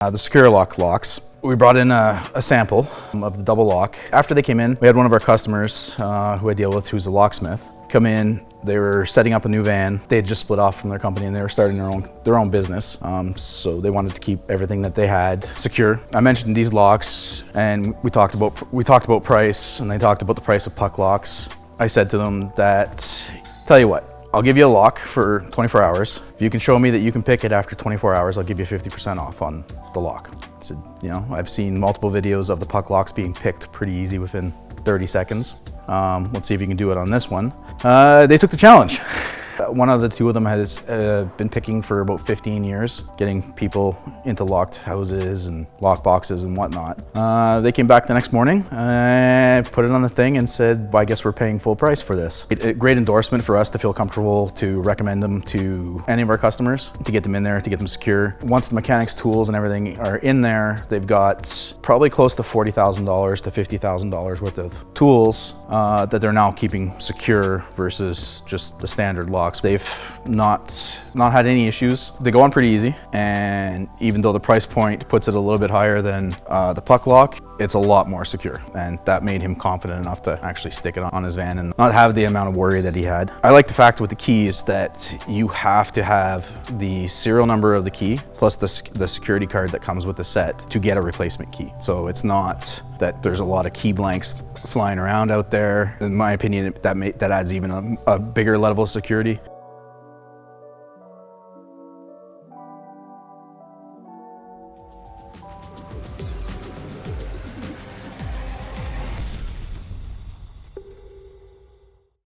The SecuriLock locks. We brought in a sample of the double lock. After they came in, we had one of our customers who I deal with, who's a locksmith, come in. They were setting up a new van. They had just split off from their company and they were starting their own business. So they wanted to keep everything that they had secure. I mentioned these locks and we talked about price, and they talked about the price of puck locks. I said to them that, tell you what, I'll give you a lock for 24 hours. If you can show me that you can pick it after 24 hours, I'll give you 50% off on the lock. I said, you know, I've seen multiple videos of the puck locks being picked pretty easy within 30 seconds. Let's see if you can do it on this one. They took the challenge. One of the two of them has been picking for about 15 years, getting people into locked houses and lock boxes and whatnot. They came back the next morning, put it on the thing and said, well, I guess we're paying full price for this. A great endorsement for us to feel comfortable to recommend them to any of our customers, to get them in there, to get them secure. Once the mechanics tools and everything are in there, they've got probably close to $40,000 to $50,000 worth of tools that they're now keeping secure versus just the standard lock. They've not had any issues. They go on pretty easy, and even though the price point puts it a little bit higher than the puck lock, it's a lot more secure, and that made him confident enough to actually stick it on his van and not have the amount of worry that he had. I like the fact with the keys that you have to have the serial number of the key plus the security card that comes with the set to get a replacement key. So it's not that there's a lot of key blanks flying around out there. In my opinion, that adds even a bigger level of security.